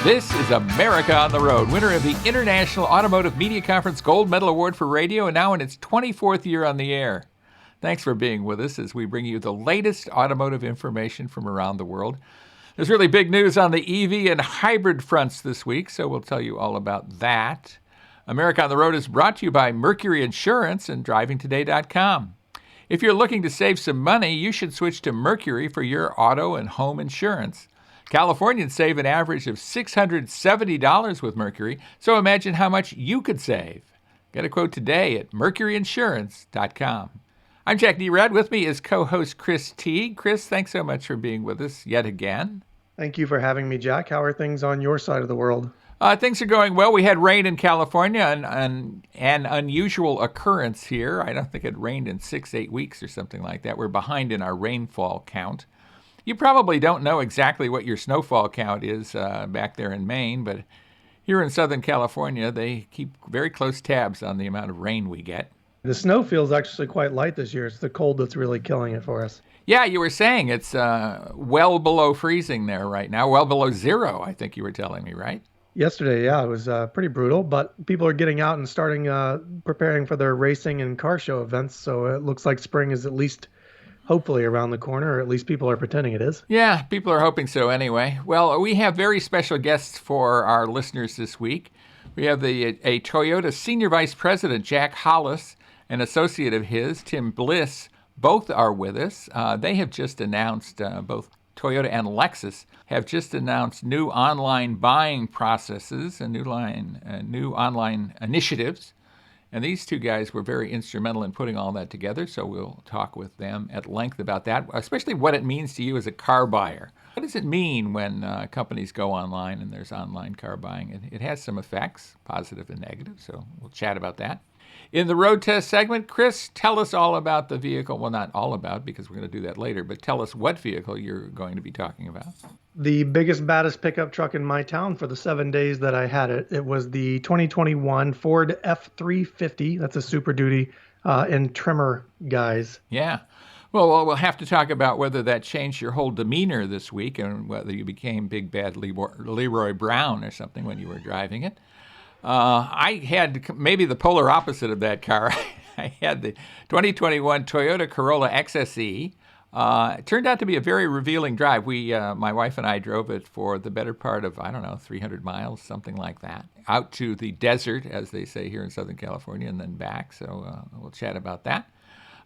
This is America on the Road, winner of the International Automotive Media Conference Gold Medal Award for Radio, and now in its 24th year on the air. Thanks for being with us as we bring you the latest automotive information from around the world. There's really big news on the EV and hybrid fronts this week, so we'll tell you all about that. America on the Road is brought to you by Mercury Insurance and DrivingToday.com. If you're looking to save some money, you should switch to Mercury for your auto and home insurance. Californians save an average of $670 with Mercury, so imagine how much you could save. Get a quote today at mercuryinsurance.com. I'm Jack Nerad. With me is co-host Chris Teague. Chris, thanks so much for being with us yet again. Thank you for having me, Jack. How are things on your side of the world? Things are going well. We had rain in California, an unusual occurrence here. I don't think it rained in 6-8 weeks or something like that. We're behind in our rainfall count. You probably don't know exactly what your snowfall count is back there in Maine, but here in Southern California, they keep very close tabs on the amount of rain we get. The snow feels actually quite light this year. It's the cold that's really killing it for us. Yeah, you were saying it's well below freezing there right now, well below zero, I think you were telling me, right? Yesterday, yeah, it was pretty brutal, but people are getting out and starting preparing for their racing and car show events, so it looks like spring is at least hopefully around the corner, or at least people are pretending it is. Yeah, people are hoping so anyway. Well, we have very special guests for our listeners this week. We have a Toyota Senior Vice President, Jack Hollis, an associate of his, Tim Bliss. Both are with us. They have just announced, both Toyota and Lexus have just announced new online buying processes and new online initiatives. And these two guys were very instrumental in putting all that together, so we'll talk with them at length about that, especially what it means to you as a car buyer. What does it mean when companies go online and there's online car buying? It has some effects, positive and negative, so we'll chat about that. In the road test segment, Chris, tell us all about the vehicle. Well, not all about, because we're going to do that later, but tell us what vehicle you're going to be talking about. The biggest, baddest pickup truck in my town for the 7 days that I had it. It was the 2021 Ford F-350. That's a SuperDuty and Tremor, guys. Yeah. Well, we'll have to talk about whether that changed your whole demeanor this week and whether you became Big Bad Leroy Brown or something when you were driving it. I had maybe the polar opposite of that car. I had the 2021 Toyota Corolla XSE. It turned out to be a very revealing drive. My wife and I drove it for the better part of, 300 miles, something like that, out to the desert, as they say here in Southern California, and then back. So we'll chat about that.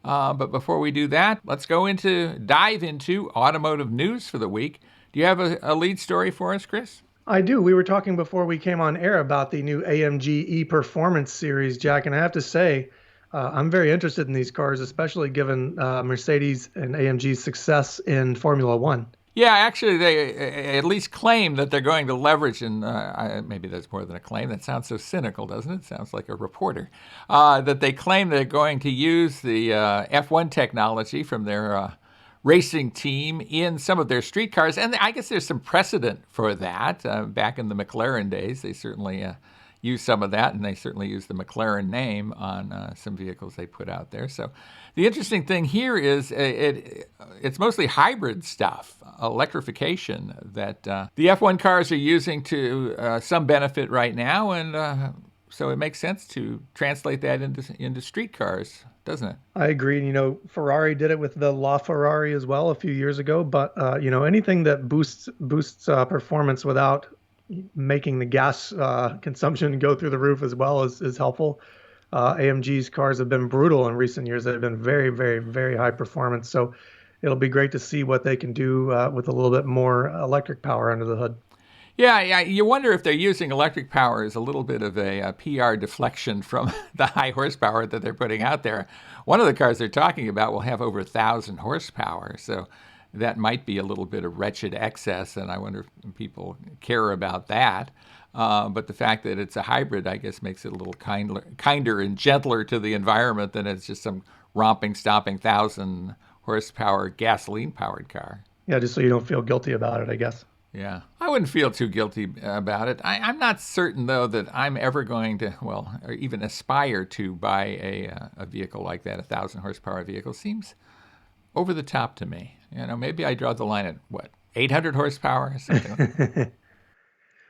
But before we do that, let's dive into automotive news for the week. Do you have a lead story for us, Chris? I do. We were talking before we came on air about the new AMG E-Performance series, Jack, and I have to say, I'm very interested in these cars, especially given Mercedes and AMG's success in Formula One. Yeah, actually, they at least claim that they're going to leverage, and maybe that's more than a claim. That sounds so cynical, doesn't it? Sounds like a reporter. That they claim they're going to use the F1 technology from their racing team in some of their street cars. And I guess there's some precedent for that. Back in the McLaren days, they certainly used some of that, and they certainly used the McLaren name on some vehicles they put out there. So the interesting thing here is it's mostly hybrid stuff, electrification, that the F1 cars are using to some benefit right now, and so it makes sense to translate that into street cars, doesn't it? I agree. Ferrari did it with the LaFerrari as well a few years ago, but anything that boosts performance without making the gas consumption go through the roof as well is helpful. AMG's cars have been brutal in recent years. They've been very, very, very high performance. So it'll be great to see what they can do with a little bit more electric power under the hood. Yeah. You wonder if they're using electric power as a little bit of a PR deflection from the high horsepower that they're putting out there. One of the cars they're talking about will have over 1,000 horsepower. So that might be a little bit of wretched excess, and I wonder if people care about that. But the fact that it's a hybrid, I guess, makes it a little kinder and gentler to the environment than it's just some romping, stomping 1,000 horsepower gasoline-powered car. Yeah, just so you don't feel guilty about it, I guess. Yeah, I wouldn't feel too guilty about it. I'm not certain, though, that I'm ever going to, or even aspire to buy a vehicle like that. 1,000 horsepower vehicle seems over the top to me. Maybe I draw the line at, 800 horsepower or something?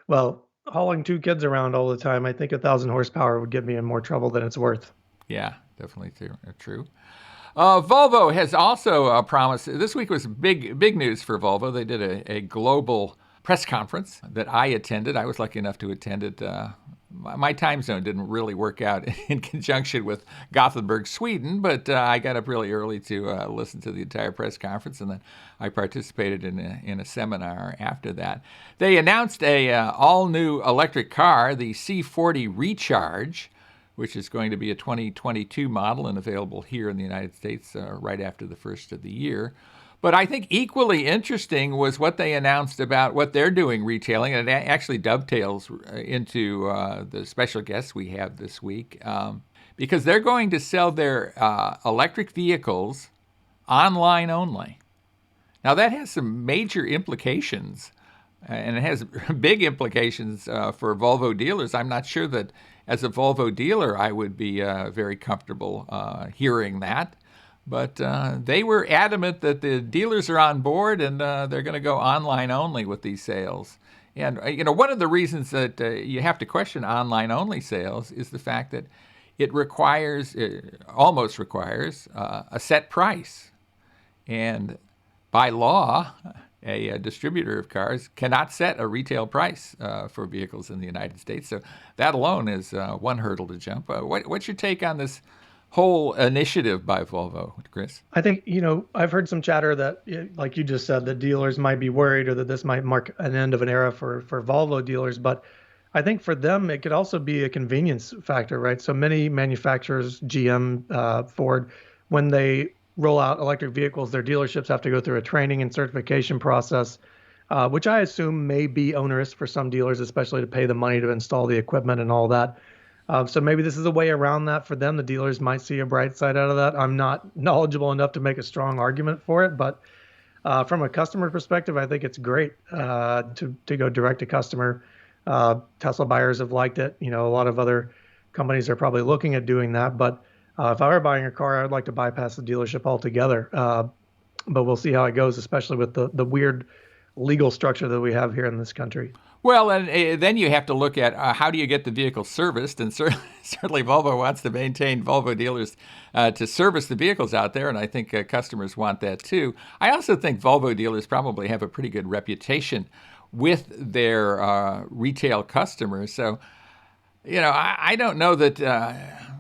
Well, hauling two kids around all the time, I think 1,000 horsepower would get me in more trouble than it's worth. Yeah, definitely true. Volvo has also promised. This week was big news for Volvo. They did a global press conference that I attended. I was lucky enough to attend it. My time zone didn't really work out in conjunction with Gothenburg, Sweden, but I got up really early to listen to the entire press conference, and then I participated in a seminar after that. They announced a all-new electric car, the C40 Recharge, which is going to be a 2022 model and available here in the United States right after the first of the year. But I think equally interesting was what they announced about what they're doing retailing, and it actually dovetails into the special guests we have this week, because they're going to sell their electric vehicles online only. Now, that has some major implications, and it has big implications for Volvo dealers. I'm not sure that as a Volvo dealer I would be very comfortable hearing that. But they were adamant that the dealers are on board and they're going to go online only with these sales. And, one of the reasons that you have to question online only sales is the fact that it almost requires a set price. And by law, a distributor of cars cannot set a retail price for vehicles in the United States. So that alone is one hurdle to jump. What's your take on this whole initiative by Volvo, Chris? I think, I've heard some chatter that, like you just said, that dealers might be worried or that this might mark an end of an era for Volvo dealers. But I think for them, it could also be a convenience factor, right? So many manufacturers, GM, Ford, when they roll out electric vehicles, their dealerships have to go through a training and certification process, which I assume may be onerous for some dealers, especially to pay the money to install the equipment and all that. So maybe this is a way around that for them. The dealers might see a bright side out of that. I'm not knowledgeable enough to make a strong argument for it, but from a customer perspective, I think it's great to go direct to customer. Tesla buyers have liked it. A lot of other companies are probably looking at doing that. But if I were buying a car, I'd like to bypass the dealership altogether. But we'll see how it goes, especially with the weird legal structure that we have here in this country. Well, and then you have to look at how do you get the vehicle serviced, and certainly Volvo wants to maintain Volvo dealers to service the vehicles out there, and I think customers want that too. I also think Volvo dealers probably have a pretty good reputation with their retail customers. So, I don't know that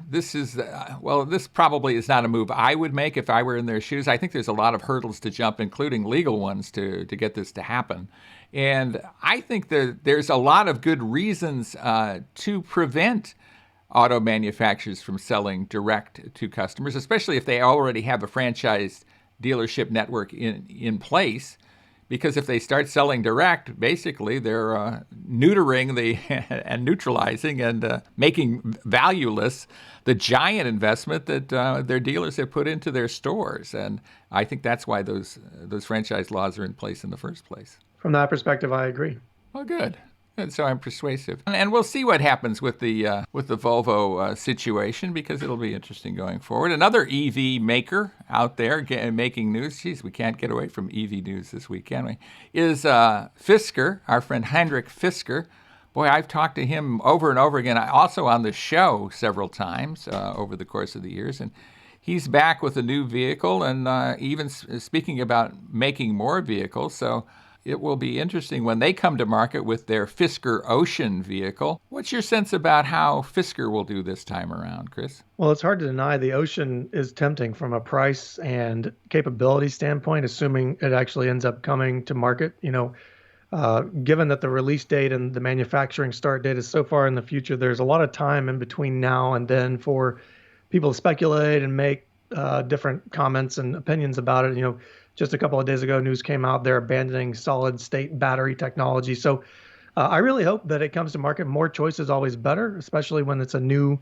this probably is not a move I would make if I were in their shoes. I think there's a lot of hurdles to jump, including legal ones, to get this to happen. And I think that there's a lot of good reasons to prevent auto manufacturers from selling direct to customers, especially if they already have a franchised dealership network in place. Because if they start selling direct, basically they're neutering and neutralizing and making valueless the giant investment that their dealers have put into their stores. And I think that's why those franchise laws are in place in the first place. From that perspective, I agree. Well, good. And so I'm persuasive. And we'll see what happens with the Volvo situation, because it'll be interesting going forward. Another EV maker out there making news, geez, we can't get away from EV news this week, can we, is Fisker, our friend Hendrik Fisker. Boy, I've talked to him over and over again, also on the show several times over the course of the years. And he's back with a new vehicle and even speaking about making more vehicles. So it will be interesting when they come to market with their Fisker Ocean vehicle. What's your sense about how Fisker will do this time around, Chris? Well, it's hard to deny the Ocean is tempting from a price and capability standpoint, assuming it actually ends up coming to market. Given that the release date and the manufacturing start date is so far in the future, there's a lot of time in between now and then for people to speculate and make different comments and opinions about it. Just a couple of days ago, news came out they're abandoning solid state battery technology. So I really hope that it comes to market. More choice is always better, especially when it's a new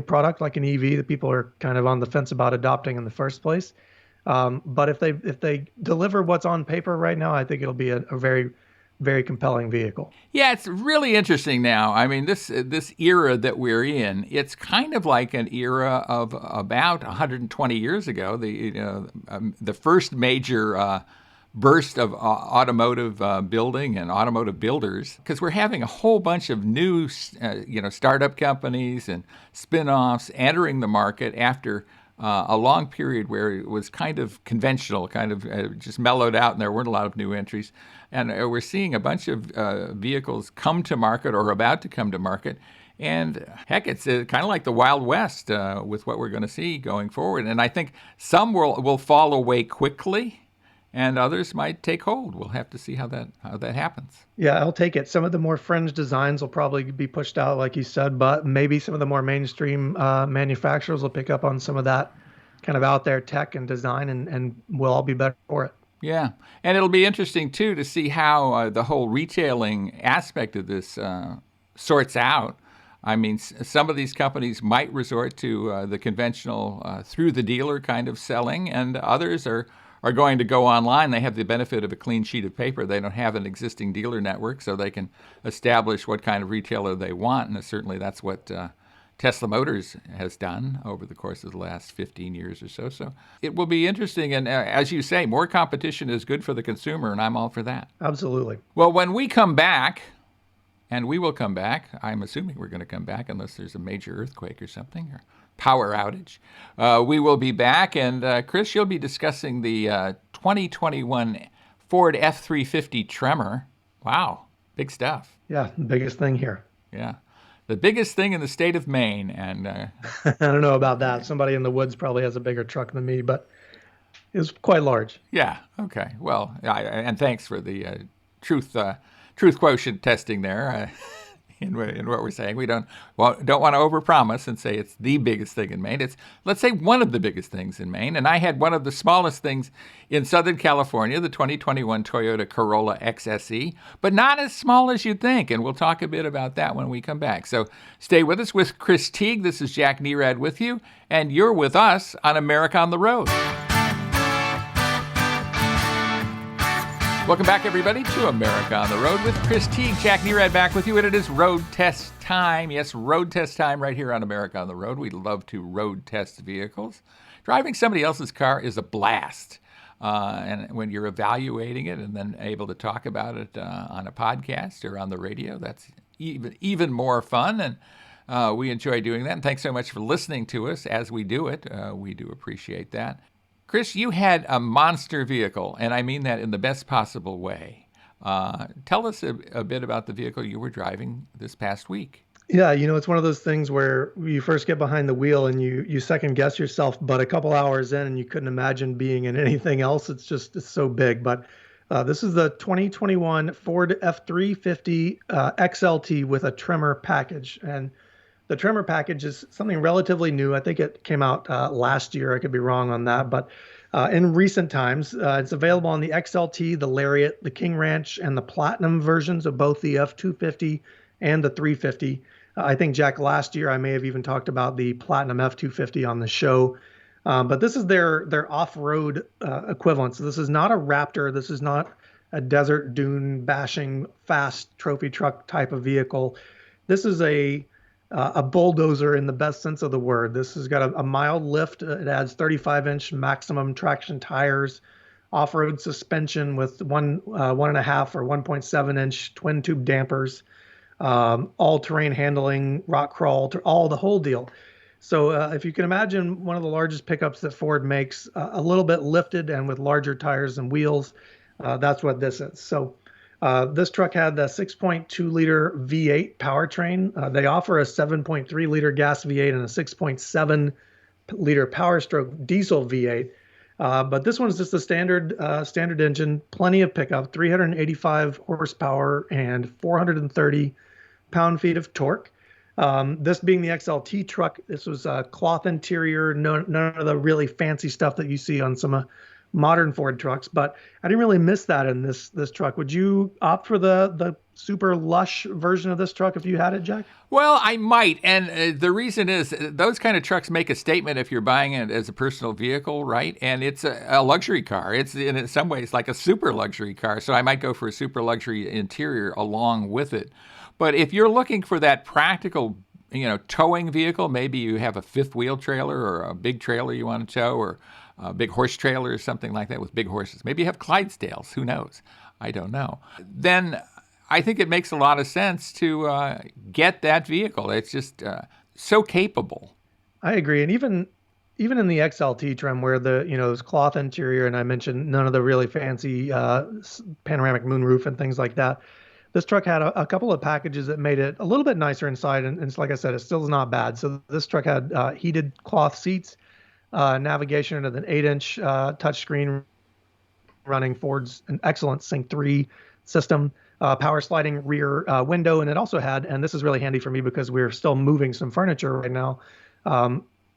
product like an EV that people are kind of on the fence about adopting in the first place. But if they deliver what's on paper right now, I think it'll be a very, very compelling vehicle. Yeah, it's really interesting now. I mean, this era that we're in, it's kind of like an era of about 120 years ago. The first major burst of automotive building and automotive builders, because we're having a whole bunch of new, startup companies and spin-offs entering the market after a long period where it was kind of conventional, kind of just mellowed out, and there weren't a lot of new entries. And we're seeing a bunch of vehicles come to market or about to come to market. And heck, it's kind of like the Wild West with what we're going to see going forward. And I think some will fall away quickly, and others might take hold. We'll have to see how that happens. Yeah, I'll take it. Some of the more fringe designs will probably be pushed out, like you said, but maybe some of the more mainstream manufacturers will pick up on some of that kind of out there tech and design, and we'll all be better for it. Yeah, and it'll be interesting, too, to see how the whole retailing aspect of this sorts out. I mean, some of these companies might resort to the conventional through the dealer kind of selling, and others are going to go online. They have the benefit of a clean sheet of paper. They don't have an existing dealer network, so they can establish what kind of retailer they want, and certainly that's what Tesla Motors has done over the course of the last 15 years or so. So it will be interesting, and as you say, more competition is good for the consumer, and I'm all for that. Absolutely. Well, when we come back, and we will come back, I'm assuming we're going to come back unless there's a major earthquake or something, or power outage. We will be back, and Chris, you'll be discussing the 2021 Ford F-350 Tremor. Wow, big stuff. Yeah, the biggest thing here. Yeah, the biggest thing in the state of Maine. And I don't know about that. Somebody in the woods probably has a bigger truck than me, but it's quite large. Yeah, okay. Well, and thanks for the truth quotient testing there. In what we're saying, we don't want to overpromise and say it's the biggest thing in Maine. It's, let's say, one of the biggest things in Maine. And I had one of the smallest things in Southern California, the 2021 Toyota Corolla XSE, but not as small as you'd think. And we'll talk a bit about that when we come back. So stay with us with Chris Teague. This is Jack Nerad with you, and you're with us on America on the Road. Welcome back, everybody, to America on the Road with Chris Teague. Jack Nerad back with you, and it is road test time. Yes, road test time right here on America on the Road. We love to road test vehicles. Driving somebody else's car is a blast. And when you're evaluating it and then able to talk about it on a podcast or on the radio, that's even more fun. And we enjoy doing that. And thanks so much for listening to us as we do it. We do appreciate that. Chris, you had a monster vehicle, and I mean that in the best possible way. Tell us a bit about the vehicle you were driving this past week. Yeah, it's one of those things where you first get behind the wheel and you second guess yourself, but a couple hours in and you couldn't imagine being in anything else. It's so big. But this is the 2021 Ford F-350 XLT with a Tremor package. And the Tremor package is something relatively new. I think it came out last year. I could be wrong on that. But in recent times, it's available on the XLT, the Lariat, the King Ranch, and the Platinum versions of both the F-250 and the 350. I think, Jack, last year I may have even talked about the Platinum F-250 on the show. But this is their off-road equivalent. So this is not a Raptor. This is not a desert dune bashing fast trophy truck type of vehicle. This is a bulldozer in the best sense of the word. This has got a mild lift. It adds 35-inch maximum traction tires, off-road suspension with 1.5 or 1.7-inch twin tube dampers, all-terrain handling, rock crawl, all the whole deal. So if you can imagine one of the largest pickups that Ford makes, a little bit lifted and with larger tires and wheels, that's what this is. So this truck had the 6.2-liter V8 powertrain. They offer a 7.3-liter gas V8 and a 6.7-liter Power Stroke diesel V8. But this one's just a standard engine, plenty of pickup, 385 horsepower and 430 pound-feet of torque. This being the XLT truck, this was a cloth interior, none of the really fancy stuff that you see on some modern Ford trucks, but I didn't really miss that in this truck. Would you opt for the super lush version of this truck if you had it, Jack? Well, I might, and the reason is those kind of trucks make a statement if you're buying it as a personal vehicle, right? And it's a luxury car. It's in some ways like a super luxury car, so I might go for a super luxury interior along with it. But if you're looking for that practical towing vehicle. Maybe you have a fifth wheel trailer or a big trailer you want to tow, or a big horse trailer or something like that with big horses. Maybe you have Clydesdales. Who knows? I don't know. Then I think it makes a lot of sense to get that vehicle. It's just so capable. I agree. And even in the XLT trim where there's cloth interior, and I mentioned none of the really fancy panoramic moonroof and things like that. This truck had a couple of packages that made it a little bit nicer inside, and it's, like I said, it still is not bad. So this truck had heated cloth seats, navigation into an 8-inch touchscreen running Ford's an excellent Sync 3 system, power sliding rear window, and it also had, and this is really handy for me because we're still moving some furniture right now,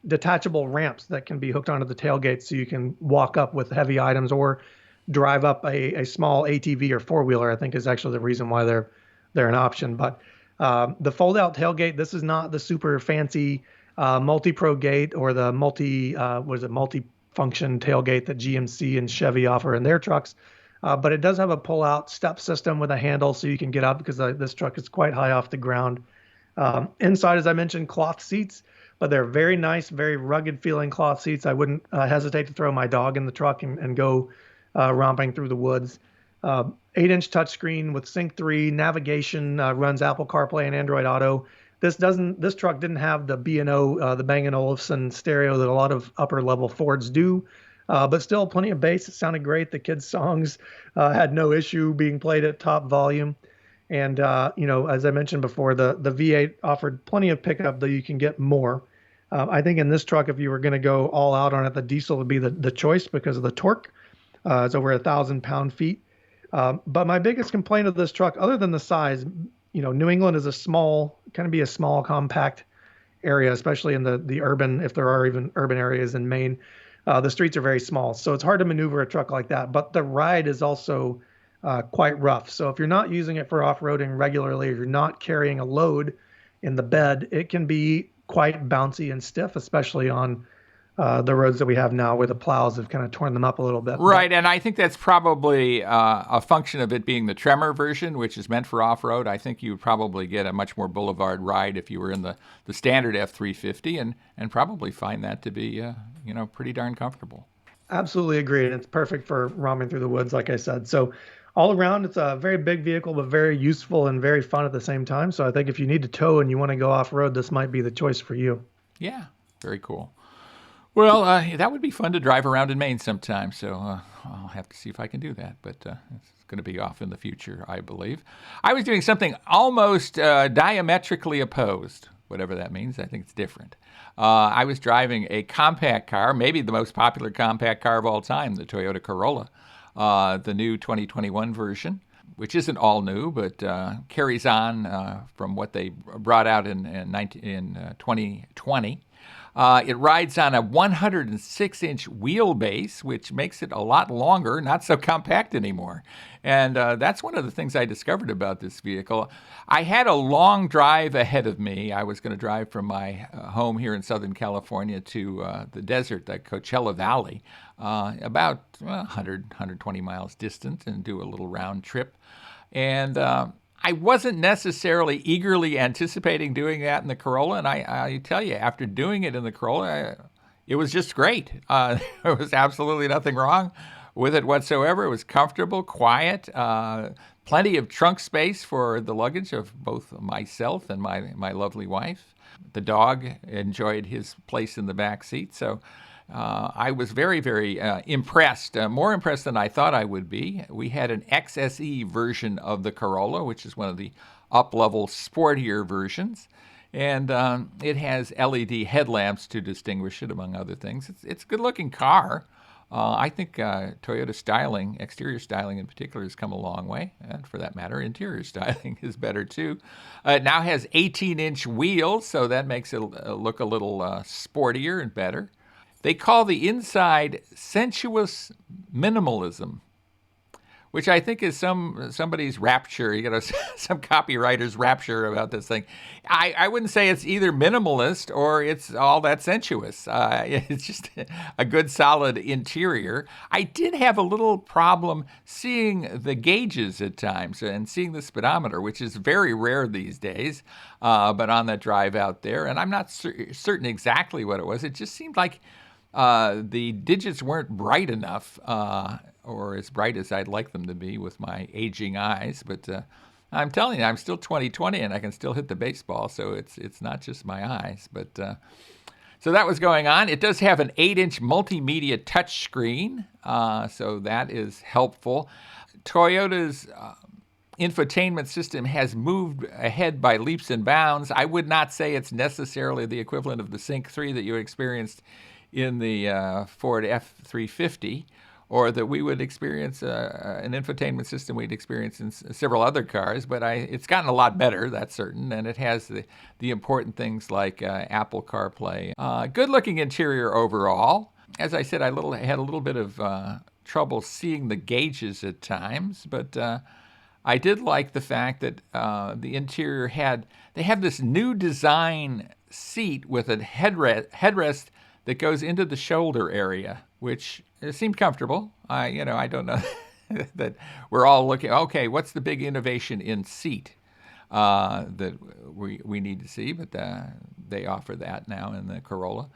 detachable ramps that can be hooked onto the tailgate so you can walk up with heavy items or drive up a small ATV or four-wheeler. I think is actually the reason why they're an option. But the fold-out tailgate, this is not the super fancy multi-pro gate or the multi-function tailgate that GMC and Chevy offer in their trucks. But it does have a pull-out step system with a handle so you can get up because this truck is quite high off the ground. Inside, as I mentioned, cloth seats, but they're very nice, very rugged-feeling cloth seats. I wouldn't hesitate to throw my dog in the truck and go romping through the woods. 8-inch touchscreen with Sync 3 navigation, runs Apple CarPlay and Android Auto. This truck didn't have the B&O, the Bang & Olufsen stereo that a lot of upper-level Fords do, but still plenty of bass. It sounded great. The kids' songs had no issue being played at top volume. And, as I mentioned before, the V8 offered plenty of pickup, though you can get more. I think in this truck, if you were going to go all out on it, the diesel would be the choice because of the torque. It's over 1,000 pound-feet. But my biggest complaint of this truck, other than the size, New England is a small, compact area, especially in the urban, if there are even urban areas in Maine. The streets are very small, so it's hard to maneuver a truck like that. But the ride is also quite rough. So if you're not using it for off-roading regularly, or you're not carrying a load in the bed, it can be quite bouncy and stiff, especially on the roads that we have now where the plows have kind of torn them up a little bit. Right, and I think that's probably a function of it being the Tremor version, which is meant for off-road. I think you would probably get a much more boulevard ride if you were in the standard F-350 and probably find that to be, pretty darn comfortable. Absolutely agree, and it's perfect for roaming through the woods, like I said. So all around, it's a very big vehicle, but very useful and very fun at the same time. So I think if you need to tow and you want to go off-road, this might be the choice for you. Yeah, very cool. Well, that would be fun to drive around in Maine sometime, so I'll have to see if I can do that, but it's going to be off in the future, I believe. I was doing something almost diametrically opposed, whatever that means. I think it's different. I was driving a compact car, maybe the most popular compact car of all time, the Toyota Corolla, the new 2021 version, which isn't all new, but carries on from what they brought out in 2020. It rides on a 106-inch wheelbase, which makes it a lot longer, not so compact anymore. And that's one of the things I discovered about this vehicle. I had a long drive ahead of me. I was going to drive from my home here in Southern California to the desert, the Coachella Valley, about 120 miles distant, and do a little round trip. And I wasn't necessarily eagerly anticipating doing that in the Corolla, and I tell you, after doing it in the Corolla, it was just great. There was absolutely nothing wrong with it whatsoever. It was comfortable, quiet, plenty of trunk space for the luggage of both myself and my lovely wife. The dog enjoyed his place in the back seat, so I was very, very impressed, more impressed than I thought I would be. We had an XSE version of the Corolla, which is one of the up-level, sportier versions. And it has LED headlamps to distinguish it, among other things. It's a good-looking car. I think Toyota styling, exterior styling in particular, has come a long way. And for that matter, interior styling is better, too. It now has 18-inch wheels, so that makes it look a little sportier and better. They call the inside sensuous minimalism, which I think is somebody's rapture, some copywriter's rapture about this thing. I wouldn't say it's either minimalist or it's all that sensuous. It's just a good, solid interior. I did have a little problem seeing the gauges at times and seeing the speedometer, which is very rare these days, but on that drive out there. And I'm not certain exactly what it was. It just seemed like the digits weren't bright enough, or as bright as I'd like them to be with my aging eyes. But I'm telling you, I'm still 20/20, and I can still hit the baseball, so it's not just my eyes. But so that was going on. It does have an 8-inch multimedia touchscreen, so that is helpful. Toyota's infotainment system has moved ahead by leaps and bounds. I would not say it's necessarily the equivalent of the Sync 3 that you experienced in the Ford F-350, or that we would experience an infotainment system we'd experience in several other cars, but it's gotten a lot better, that's certain, and it has the important things like Apple CarPlay. Good-looking interior overall. As I said, I had a little bit of trouble seeing the gauges at times, but I did like the fact that the interior they have this new design seat with a headrest that goes into the shoulder area, which seemed comfortable. I don't know that we're all looking, okay, what's the big innovation in seat that we need to see, but they offer that now in the Corolla.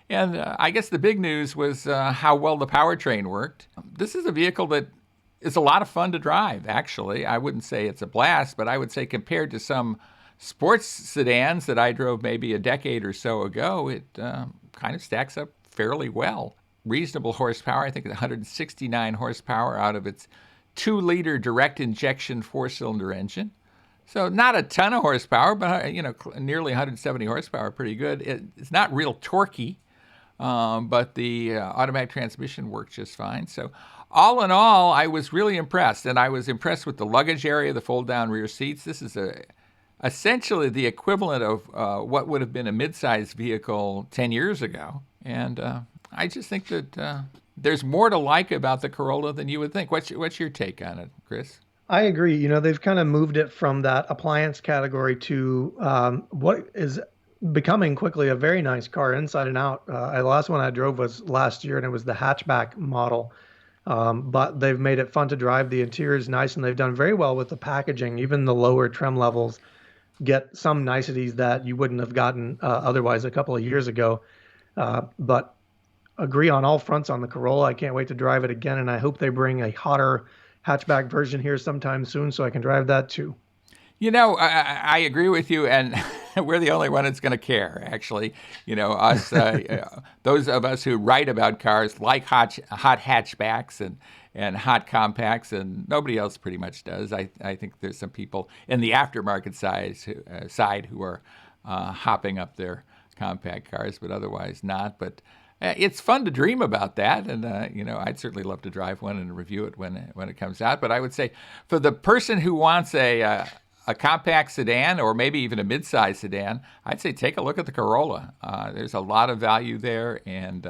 And I guess the big news was how well the powertrain worked. This is a vehicle that is a lot of fun to drive, actually. I wouldn't say it's a blast, but I would say compared to some sports sedans that I drove maybe a decade or so ago, it kind of stacks up fairly well. Reasonable horsepower, I think 169 horsepower out of its 2-liter direct injection 4-cylinder engine. So not a ton of horsepower, but nearly 170 horsepower, pretty good. It's not real torquey, but the automatic transmission worked just fine. So all in all, I was really impressed, and I was impressed with the luggage area, the fold-down rear seats. This is essentially the equivalent of what would have been a mid-sized vehicle 10 years ago. And I just think that there's more to like about the Corolla than you would think. What's your take on it, Chris? I agree. They've kind of moved it from that appliance category to what is becoming quickly a very nice car inside and out. The last one I drove was last year, and it was the hatchback model. But they've made it fun to drive. The interior is nice, and they've done very well with the packaging. Even the lower trim levels get some niceties that you wouldn't have gotten otherwise a couple of years ago. But agree on all fronts on the Corolla. I can't wait to drive it again, and I hope they bring a hotter hatchback version here sometime soon so I can drive that too. I agree with you, and we're the only one that's going to care, actually. Us, those of us who write about cars like hot hatchbacks and hot compacts, and nobody else pretty much does. I think there's some people in the aftermarket side who are hopping up their compact cars, but otherwise not. But it's fun to dream about that, and I'd certainly love to drive one and review it when it comes out. But I would say for the person who wants a compact sedan or maybe even a mid-size sedan, I'd say take a look at the Corolla. There's a lot of value there, and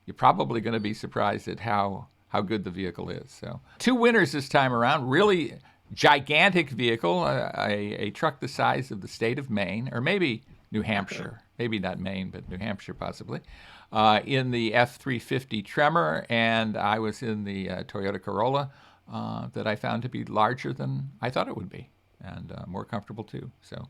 you're probably going to be surprised at how good the vehicle is. So 2 winners this time around. Really gigantic vehicle, a truck the size of the state of Maine, or maybe New Hampshire. Maybe not Maine, but New Hampshire possibly. In the F-350 Tremor, and I was in the Toyota Corolla that I found to be larger than I thought it would be, and more comfortable too. So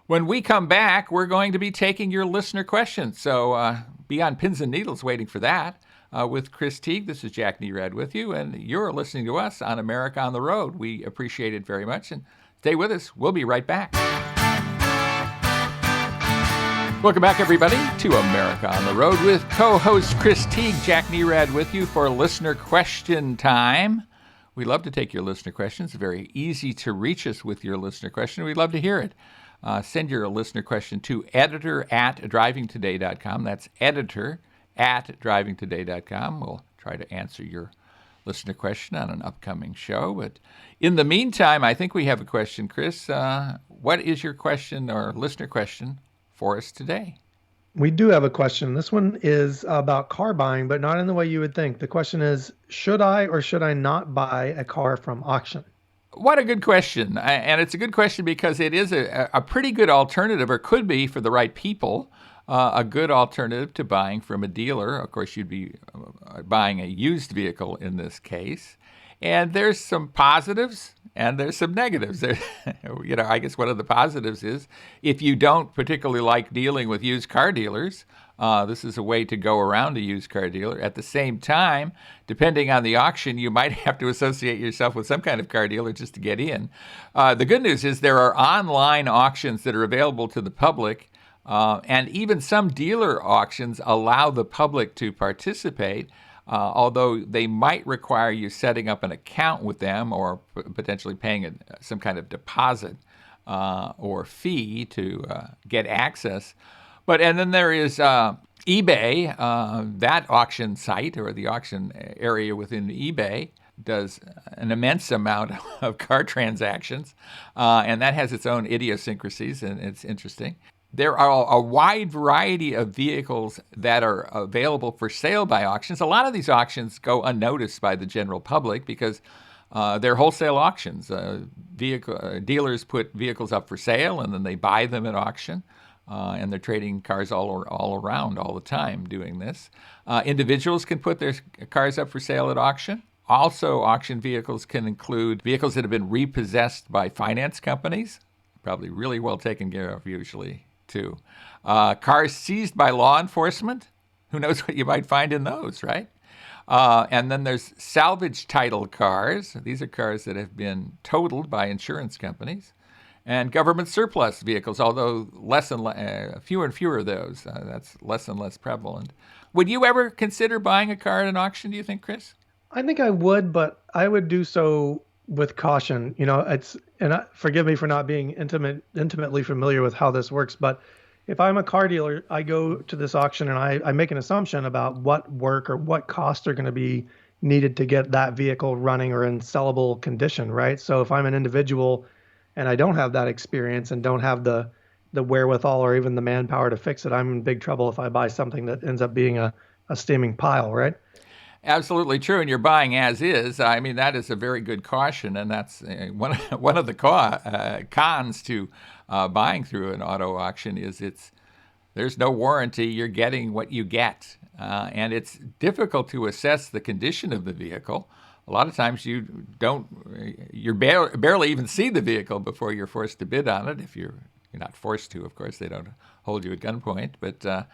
when we come back, we're going to be taking your listener questions. So be on pins and needles waiting for that. With Chris Teague, this is Jack Nerad with you, and you're listening to us on America on the Road. We appreciate it very much, and stay with us. We'll be right back. Welcome back, everybody, to America on the Road with co-host Chris Teague. Jack Nerad with you for listener question time. We love to take your listener questions. It's very easy to reach us with your listener question. We'd love to hear it. Send your listener question to editor@drivingtoday.com. That's editor@drivingtoday.com. We'll try to answer your listener question on an upcoming show. But in the meantime, I think we have a question, Chris. What is your question or listener question for us today? We do have a question. This one is about car buying, but not in the way you would think. The question is, should I or should I not buy a car from auction? What a good question. And it's a good question because it is a pretty good alternative, or could be for the right people, a good alternative to buying from a dealer. Of course, you'd be buying a used vehicle in this case. And there's some positives and there's some negatives. I guess one of the positives is if you don't particularly like dealing with used car dealers, this is a way to go around a used car dealer. At the same time, depending on the auction, you might have to associate yourself with some kind of car dealer just to get in. The good news is there are online auctions that are available to the public, and even some dealer auctions allow the public to participate. Although they might require you setting up an account with them or potentially paying some kind of deposit or fee to get access. And then there is eBay, that auction site or the auction area within eBay does an immense amount of car transactions, and that has its own idiosyncrasies, and it's interesting. There are a wide variety of vehicles that are available for sale by auctions. A lot of these auctions go unnoticed by the general public because they're wholesale auctions. Dealers put vehicles up for sale and then they buy them at auction. And they're trading cars all around all the time doing this. Individuals can put their cars up for sale at auction. Also, auction vehicles can include vehicles that have been repossessed by finance companies, probably really well taken care of usually, too. Cars seized by law enforcement. Who knows what you might find in those, right? And then there's salvage title cars. These are cars that have been totaled by insurance companies. And government surplus vehicles, although fewer and fewer of those. That's less and less prevalent. Would you ever consider buying a car at an auction, do you think, Chris? I think I would, but I would do so with caution. Forgive me for not being intimately familiar with how this works, but if I'm a car dealer, I go to this auction and I make an assumption about what work or what costs are going to be needed to get that vehicle running or in sellable condition, right? So if I'm an individual and I don't have that experience and don't have the wherewithal or even the manpower to fix it, I'm in big trouble if I buy something that ends up being a steaming pile, right? Absolutely true, and you're buying as is. I mean, that is a very good caution, and that's one of the cons to buying through an auto auction is there's no warranty. You're getting what you get, and it's difficult to assess the condition of the vehicle. A lot of times you barely even see the vehicle before you're forced to bid on it. If you're not forced to, of course, they don't hold you at gunpoint, but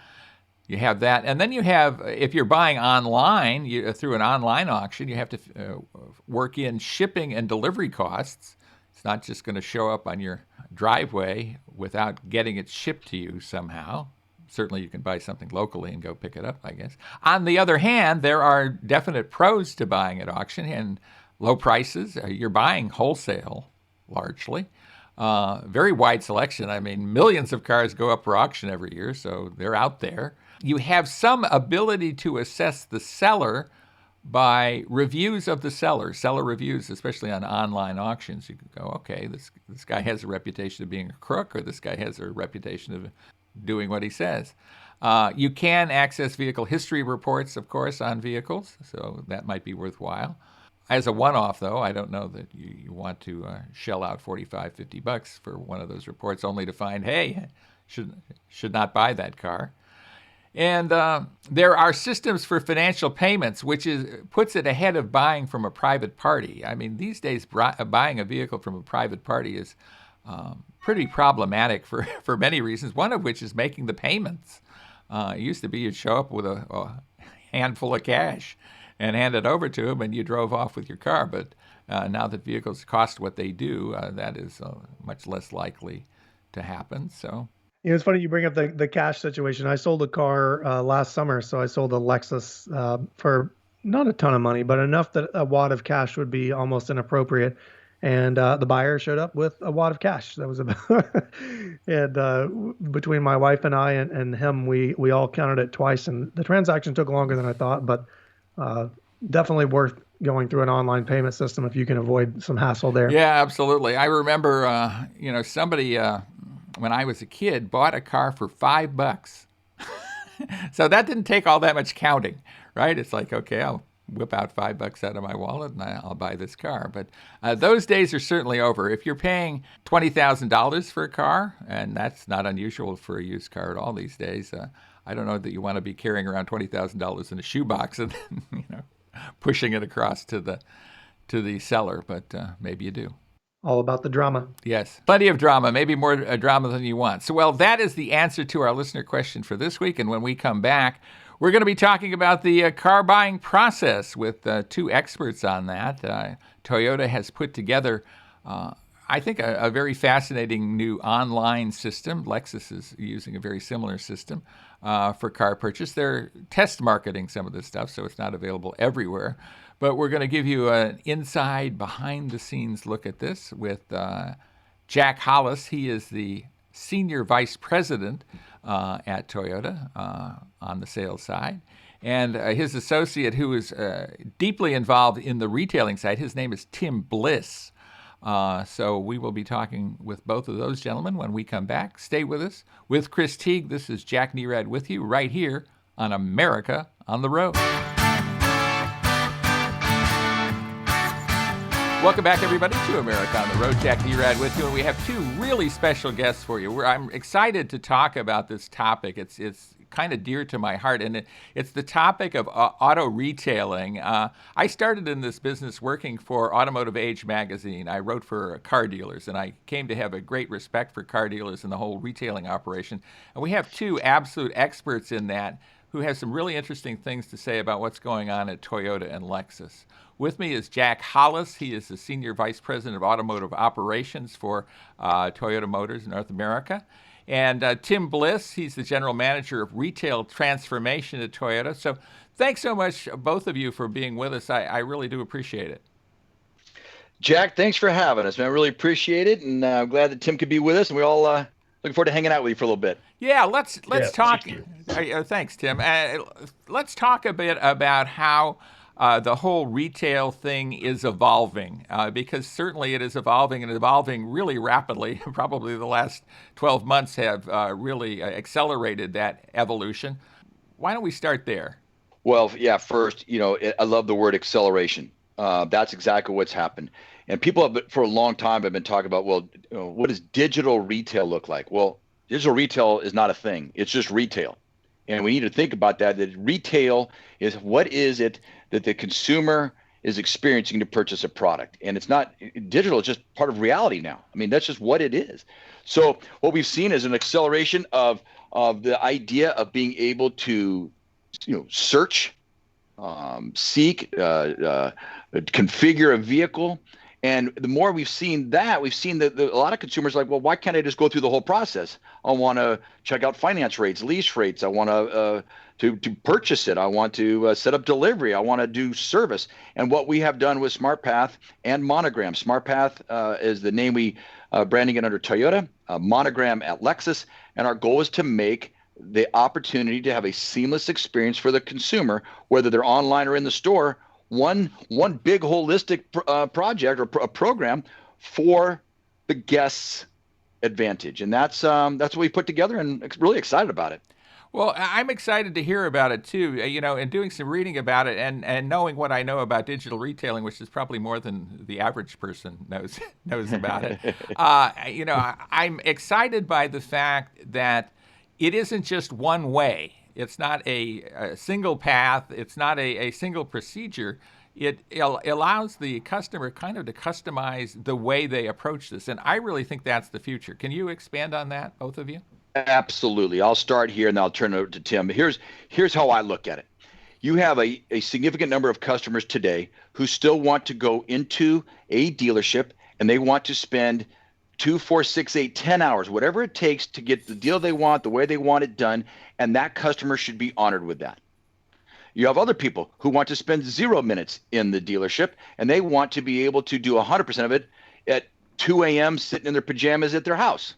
you have that. And then you have, if you're buying online, through an online auction, you have to work in shipping and delivery costs. It's not just going to show up on your driveway without getting it shipped to you somehow. Certainly you can buy something locally and go pick it up, I guess. On the other hand, there are definite pros to buying at auction and low prices. You're buying wholesale, largely. Very wide selection. I mean, millions of cars go up for auction every year, so they're out there. You have some ability to assess the seller by reviews of the seller reviews, especially on online auctions. You can go, okay, this guy has a reputation of being a crook, or this guy has a reputation of doing what he says. You can access vehicle history reports, of course, on vehicles, so that might be worthwhile. As a one-off, though, I don't know that you want to shell out $45, $50 for one of those reports only to find, hey, should not buy that car. And there are systems for financial payments, which puts it ahead of buying from a private party. I mean, these days, buying a vehicle from a private party is pretty problematic for many reasons, one of which is making the payments. It used to be you'd show up with a handful of cash and hand it over to them, and you drove off with your car. But now that vehicles cost what they do, that is much less likely to happen. So. It's funny you bring up the cash situation. I sold a car last summer, so I sold a Lexus for not a ton of money, but enough that a wad of cash would be almost inappropriate. And the buyer showed up with a wad of cash. That was about, and between my wife and I and him, we all counted it twice, and the transaction took longer than I thought, but definitely worth going through an online payment system if you can avoid some hassle there. Yeah, absolutely. I remember, somebody when I was a kid bought a car for $5 So that didn't take all that much counting, right? It's like, okay, I'll whip out $5 out of my wallet and I'll buy this car. But those days are certainly over. If you're paying $20,000 for a car, and that's not unusual for a used car at all these days, I don't know that you want to be carrying around $20,000 in a shoebox and pushing it across to the seller, but maybe you do. All about the drama. Yes, plenty of drama, maybe more drama than you want. So, well, that is the answer to our listener question for this week. And when we come back, we're going to be talking about the car buying process with two experts on that. Toyota has put together, I think, a very fascinating new online system. Lexus is using a very similar system for car purchase. They're test marketing some of this stuff, so it's not available everywhere. But we're going to give you an inside, behind-the-scenes look at this with Jack Hollis. He is the Senior Vice President at Toyota on the sales side. And his associate, who is deeply involved in the retailing side, his name is Tim Bliss. So we will be talking with both of those gentlemen when we come back. Stay with us. With Chris Teague, this is Jack Nerad with you right here on America on the Road. Welcome back, everybody, to America on the Road. Jack Nerad with you, and we have two really special guests for you. I'm excited to talk about this topic. It's kind of dear to my heart, and it's the topic of auto retailing. I started in this business working for Automotive Age magazine. I wrote for car dealers, and I came to have a great respect for car dealers and the whole retailing operation. And we have two absolute experts in that who have some really interesting things to say about what's going on at Toyota and Lexus. With me is Jack Hollis. He is the Senior Vice President of Automotive Operations for Toyota Motors North America. And Tim Bliss, he's the General Manager of Retail Transformation at Toyota. So thanks so much, both of you, for being with us. I really do appreciate it. Jack, thanks for having us, man. I really appreciate it. And I'm glad that Tim could be with us. And we all looking forward to hanging out with you for a little bit. Yeah, let's talk. Thanks, Tim. Let's talk a bit about how the whole retail thing is evolving, because certainly it is evolving and evolving really rapidly. Probably the last 12 months have really accelerated that evolution. Why don't we start there? Well, yeah, first, I love the word acceleration. That's exactly what's happened. And people have, for a long time, have been talking about, well, what does digital retail look like? Well, digital retail is not a thing. It's just retail. And we need to think about that retail is what is it that the consumer is experiencing to purchase a product. And it's not digital, it's just part of reality now. I mean, that's just what it is. So what we've seen is an acceleration of the idea of being able to, search, seek, configure a vehicle. And the more we've seen that, a lot of consumers are like, well, why can't I just go through the whole process? I want to check out finance rates, lease rates. I want to purchase it. I want to set up delivery. I want to do service. And what we have done with SmartPath and Monogram. SmartPath is the name we branding it under Toyota, Monogram at Lexus. And our goal is to make the opportunity to have a seamless experience for the consumer, whether they're online or in the store. One big holistic project or a program for the guest's advantage, and that's what we put together, and really excited about it. Well, I'm excited to hear about it too. And doing some reading about it, and knowing what I know about digital retailing, which is probably more than the average person knows about it. I'm excited by the fact that it isn't just one way. It's not a single path. It's not a single procedure. It allows the customer kind of to customize the way they approach this. And I really think that's the future. Can you expand on that, both of you? Absolutely. I'll start here and I'll turn it over to Tim. Here's how I look at it. You have a significant number of customers today who still want to go into a dealership and they want to spend 2, 4, 6, 8, 10 hours, whatever it takes to get the deal they want, the way they want it done, and that customer should be honored with that. You have other people who want to spend 0 minutes in the dealership, and they want to be able to do 100% of it at 2 a.m. sitting in their pajamas at their house.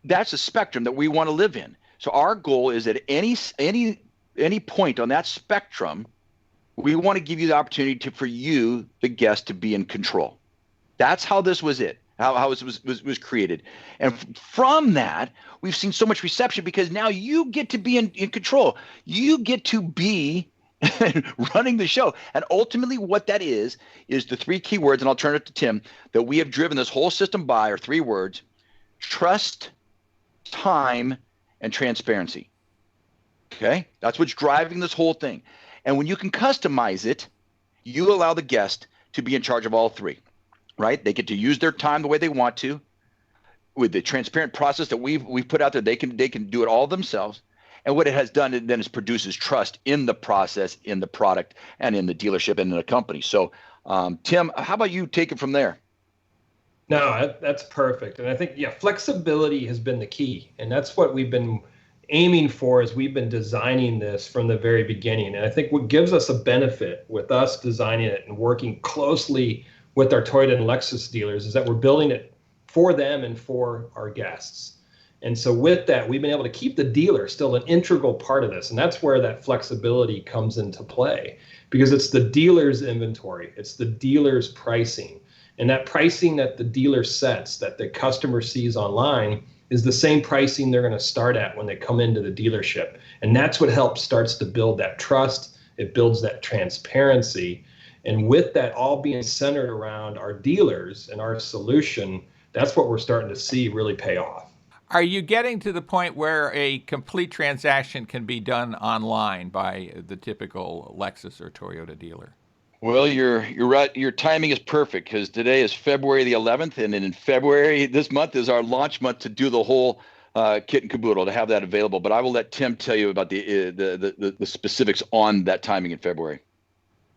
That's a spectrum that we want to live in. So our goal is at any point on that spectrum, we want to give you the opportunity for you, the guest, to be in control. That's how this was it. how it was created. And from that, we've seen so much reception because now you get to be in control. You get to be running the show. And ultimately what that is the three key words, and I'll turn it to Tim, that we have driven this whole system by are three words: trust, time, and transparency. Okay? That's what's driving this whole thing. And when you can customize it, you allow the guest to be in charge of all three, right? They get to use their time the way they want to. With the transparent process that we've put out there, they can do it all themselves. And what it has done then is produces trust in the process, in the product, and in the dealership and in the company. So, Tim, how about you take it from there? No, that's perfect. And I think, flexibility has been the key. And that's what we've been aiming for as we've been designing this from the very beginning. And I think what gives us a benefit with us designing it and working closely with our Toyota and Lexus dealers is that we're building it for them and for our guests. And so with that, we've been able to keep the dealer still an integral part of this. And that's where that flexibility comes into play, because it's the dealer's inventory, it's the dealer's pricing. And that pricing that the dealer sets, that the customer sees online, is the same pricing they're going to start at when they come into the dealership. And that's what starts to build that trust. It builds that transparency. And with that all being centered around our dealers and our solution, that's what we're starting to see really pay off. Are you getting to the point where a complete transaction can be done online by the typical Lexus or Toyota dealer? Well, you're right. Your timing is perfect because today is February the 11th, and then in February this month is our launch month to do the whole kit and caboodle, to have that available. But I will let Tim tell you about the specifics on that timing in February.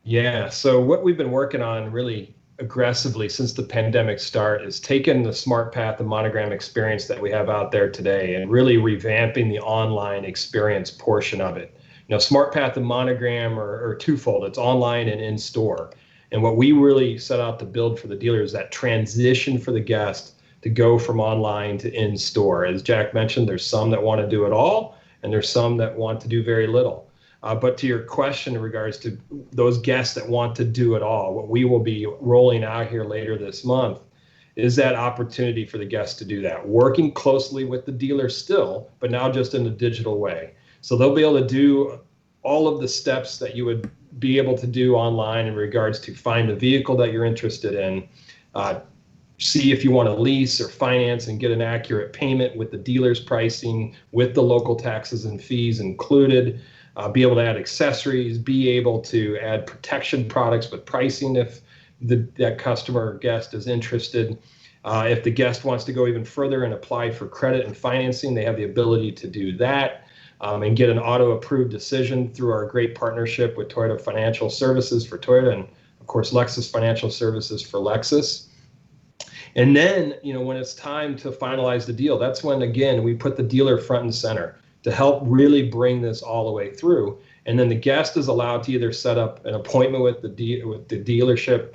Yeah. So what we've been working on really aggressively since the pandemic start is taking the Smart Path and Monogram experience that we have out there today and really revamping the online experience portion of it. Smart Path and Monogram are twofold. It's online and in store. And what we really set out to build for the dealer is that transition for the guest to go from online to in store. As Jack mentioned, there's some that want to do it all, and there's some that want to do very little. But to your question in regards to those guests that want to do it all, what we will be rolling out here later this month is that opportunity for the guests to do that, working closely with the dealer still, but now just in a digital way. So they'll be able to do all of the steps that you would be able to do online in regards to find the vehicle that you're interested in, see if you want to lease or finance and get an accurate payment with the dealer's pricing, with the local taxes and fees included, be able to add accessories, be able to add protection products with pricing if that customer or guest is interested. If the guest wants to go even further and apply for credit and financing, they have the ability to do that. And get an auto-approved decision through our great partnership with Toyota Financial Services for Toyota and, of course, Lexus Financial Services for Lexus. And then, when it's time to finalize the deal, that's when, again, we put the dealer front and center to help really bring this all the way through. And then the guest is allowed to either set up an appointment with the dealership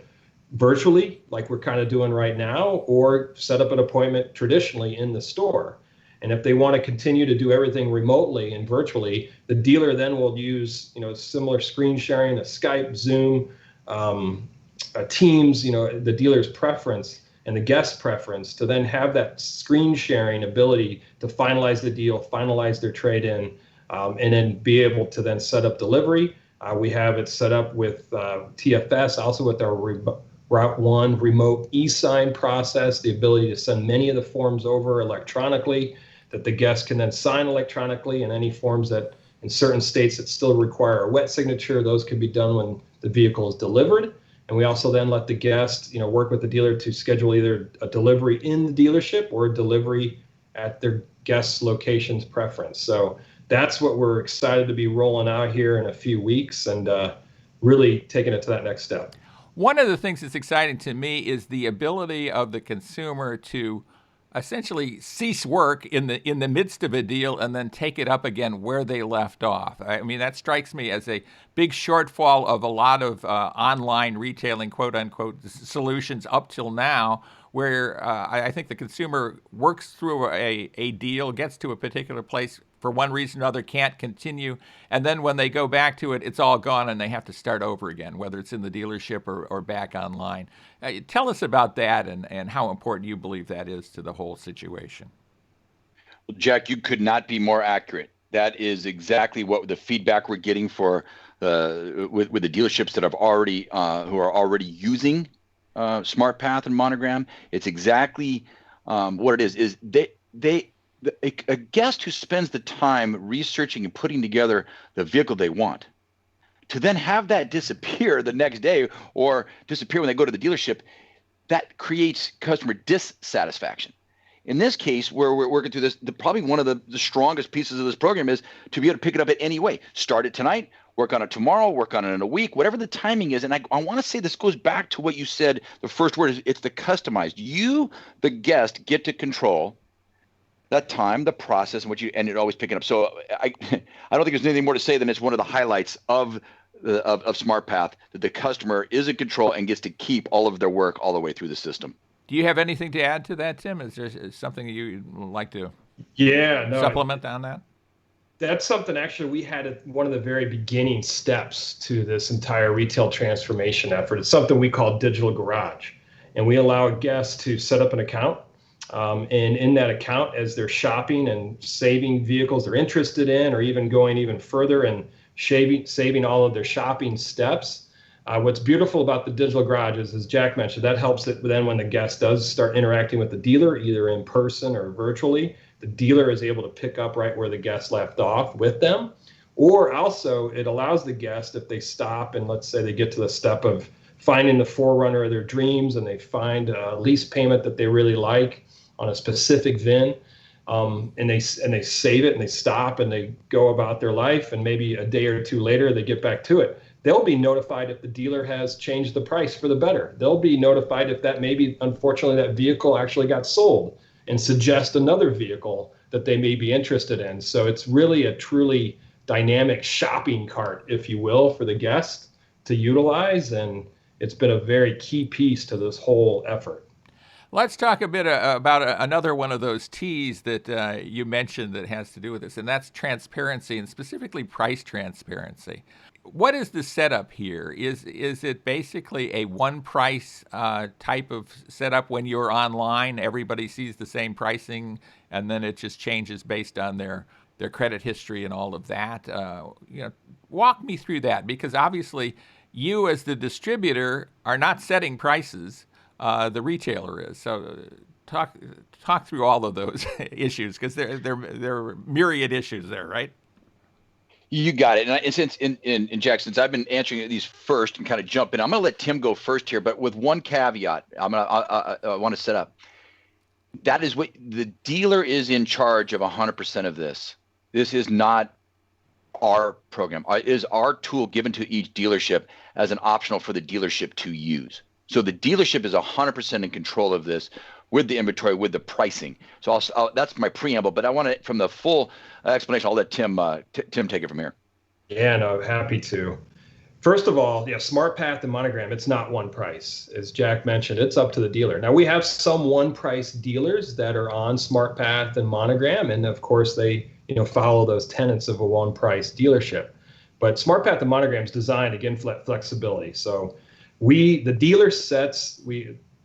virtually, like we're kind of doing right now, or set up an appointment traditionally in the store. And if they want to continue to do everything remotely and virtually, the dealer then will use, similar screen sharing, a Skype, Zoom, a Teams, the dealer's preference and the guest preference to then have that screen sharing ability to finalize the deal, finalize their trade-in, and then be able to then set up delivery. We have it set up with TFS, also with our Route 1 remote e-sign process, the ability to send many of the forms over electronically, that the guest can then sign electronically, and any forms that in certain states that still require a wet signature, those can be done when the vehicle is delivered. And we also then let the guest, work with the dealer to schedule either a delivery in the dealership or a delivery at their guest's location's preference. So that's what we're excited to be rolling out here in a few weeks and really taking it to that next step. One of the things that's exciting to me is the ability of the consumer to essentially cease work in the midst of a deal and then take it up again where they left off. I mean, that strikes me as a big shortfall of a lot of online retailing, quote unquote, solutions up till now, where I think the consumer works through a deal, gets to a particular place, for one reason or other can't continue, and then when they go back to it, it's all gone and they have to start over again, whether it's in the dealership or back online. Tell us about that and how important you believe that is to the whole situation. Well, Jack, you could not be more accurate. That is exactly what the feedback we're getting for with the dealerships that have already who are already using SmartPath and Monogram. It's exactly what it is. Is a guest who spends the time researching and putting together the vehicle they want, to then have that disappear the next day or disappear when they go to the dealership, that creates customer dissatisfaction. In this case, where we're working through this, probably one of the strongest pieces of this program is to be able to pick it up at any way. Start it tonight, work on it tomorrow, work on it in a week, whatever the timing is. And I want to say this goes back to what you said. The first word is it's the customized. You, the guest, get to control that time, the process, and what you ended always picking up. So I don't think there's anything more to say than it's one of the highlights of SmartPath, that the customer is in control and gets to keep all of their work all the way through the system. Do you have anything to add to that, Tim? Is there something you'd like to supplement on that? That's something actually we had at one of the very beginning steps to this entire retail transformation effort. It's something we call Digital Garage. And we allow guests to set up an account. And in that account, as they're shopping and saving vehicles they're interested in, or even going even further and saving all of their shopping steps, what's beautiful about the Digital Garage is, as Jack mentioned, that helps it then when the guest does start interacting with the dealer, either in person or virtually, the dealer is able to pick up right where the guest left off with them. Or also it allows the guest, if they stop and let's say they get to the step of finding the forerunner of their dreams and they find a lease payment that they really like on a specific VIN, and they save it and they stop and they go about their life, and maybe a day or two later they get back to it. They'll be notified if the dealer has changed the price for the better. They'll be notified if that maybe, unfortunately, that vehicle actually got sold, and suggest another vehicle that they may be interested in. So it's really a truly dynamic shopping cart, if you will, for the guest to utilize. And it's been a very key piece to this whole effort. Let's talk a bit about another one of those T's that you mentioned that has to do with this, and that's transparency, and specifically price transparency. What is the setup here? Is it basically a one price type of setup when you're online? Everybody sees the same pricing, and then it just changes based on their credit history and all of that. Walk me through that, because obviously you as the distributor are not setting prices. The retailer is. So talk through all of those issues, because there are myriad issues there, right? You got it. And since in Jack, since I've been answering these first and kind of jump in, I'm going to let Tim go first here, but with one caveat, I want to set up. That is what the dealer is in charge of 100% of this. This is not our program. It is our tool given to each dealership as an optional for the dealership to use. So the dealership is 100% in control of this, with the inventory, with the pricing. So that's my preamble, but I want to, from the full explanation, I'll let Tim take it from here. Yeah, no, happy to. First of all, SmartPath and Monogram, it's not one price. As Jack mentioned, it's up to the dealer. Now, we have some one-price dealers that are on SmartPath and Monogram, and of course, they follow those tenets of a one-price dealership. But SmartPath and Monogram is designed, again, flexibility. So the dealer sets,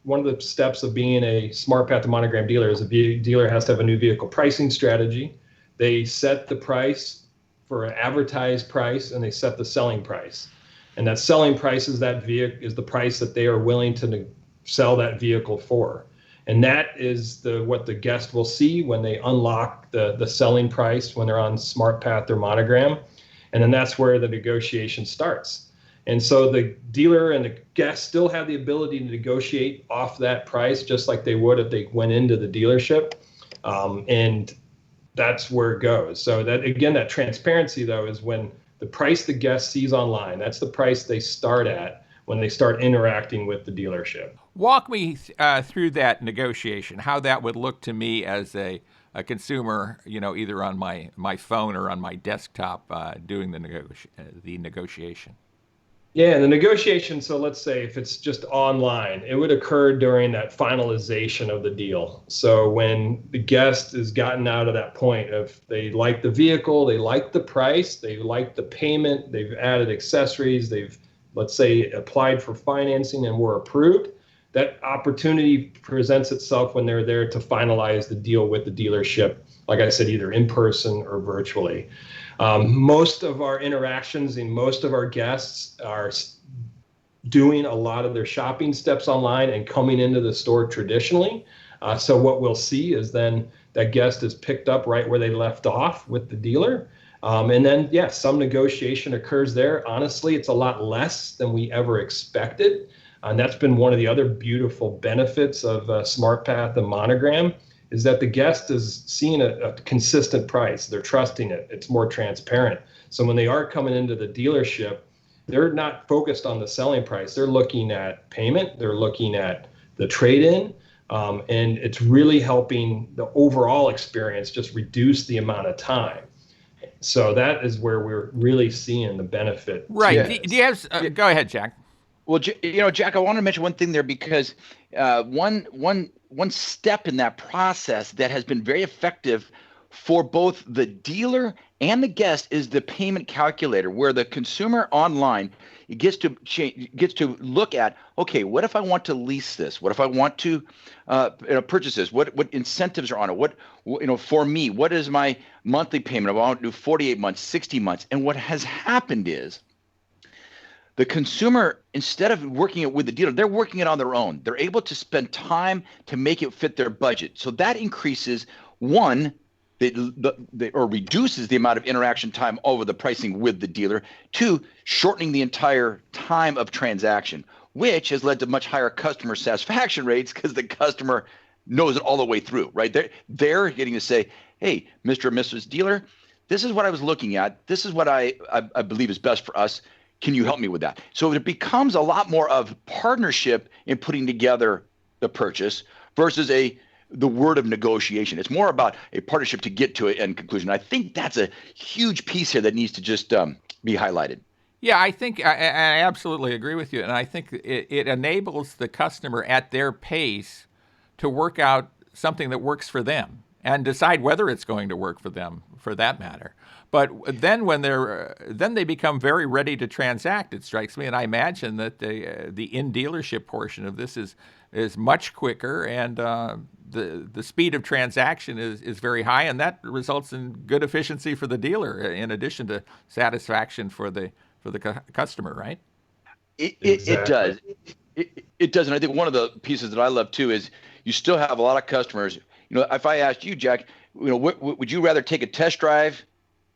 one of the steps of being a SmartPath and Monogram dealer is a dealer has to have a new vehicle pricing strategy. They set the price for an advertised price, and they set the selling price. And that selling price is the price that they are willing to sell that vehicle for. And that is what the guest will see when they unlock the selling price when they're on SmartPath or Monogram. And then that's where the negotiation starts. And so the dealer and the guest still have the ability to negotiate off that price, just like they would if they went into the dealership. And that's where it goes. So that, again, that transparency, though, is when the price the guest sees online, that's the price they start at when they start interacting with the dealership. Walk me through that negotiation, how that would look to me as a consumer, either on my phone or on my desktop doing the negotiation. Yeah, and the negotiation, so let's say if it's just online, it would occur during that finalization of the deal. So when the guest has gotten out of that point of they like the vehicle, they like the price, they like the payment, they've added accessories, they've, let's say, applied for financing and were approved, that opportunity presents itself when they're there to finalize the deal with the dealership, like I said, either in person or virtually. Most of our interactions and most of our guests are doing a lot of their shopping steps online and coming into the store traditionally. So what we'll see is then that guest is picked up right where they left off with the dealer. And then, yeah, some negotiation occurs there. Honestly, it's a lot less than we ever expected. And that's been one of the other beautiful benefits of SmartPath and Monogram, is that the guest is seeing a consistent price. They're trusting it. It's more transparent. So when they are coming into the dealership, they're not focused on the selling price. They're looking at payment. They're looking at the trade-in. And it's really helping the overall experience just reduce the amount of time. So that is where we're really seeing the benefit. Right. Do you have, go ahead, Jack. Well, Jack, I want to mention one thing there, because one step in that process that has been very effective for both the dealer and the guest is the payment calculator, where the consumer online gets to look at, okay, what if I want to lease this? What if I want to purchase this? What incentives are on it? What, for me, what is my monthly payment? I want to do 48 months, 60 months. And what has happened is, the consumer, instead of working it with the dealer, they're working it on their own. They're able to spend time to make it fit their budget. So that increases, one, or reduces the amount of interaction time over the pricing with the dealer. Two, shortening the entire time of transaction, which has led to much higher customer satisfaction rates because the customer knows it all the way through, right? They're getting to say, hey, Mr. or Mrs. Dealer, this is what I was looking at. This is what I believe is best for us. Can you help me with that? So it becomes a lot more of partnership in putting together the purchase versus the word of negotiation. It's more about a partnership to get to an end conclusion. I think that's a huge piece here that needs to just be highlighted. Yeah, I think I absolutely agree with you. And I think it enables the customer at their pace to work out something that works for them and decide whether it's going to work for them, for that matter. But then when they become very ready to transact, it strikes me, and I imagine that the in-dealership portion of this is much quicker, and the speed of transaction is very high, and that results in good efficiency for the dealer, in addition to satisfaction for the customer, right? It does. It does, and I think one of the pieces that I love too is you still have a lot of customers. If I asked you, Jack, would you rather take a test drive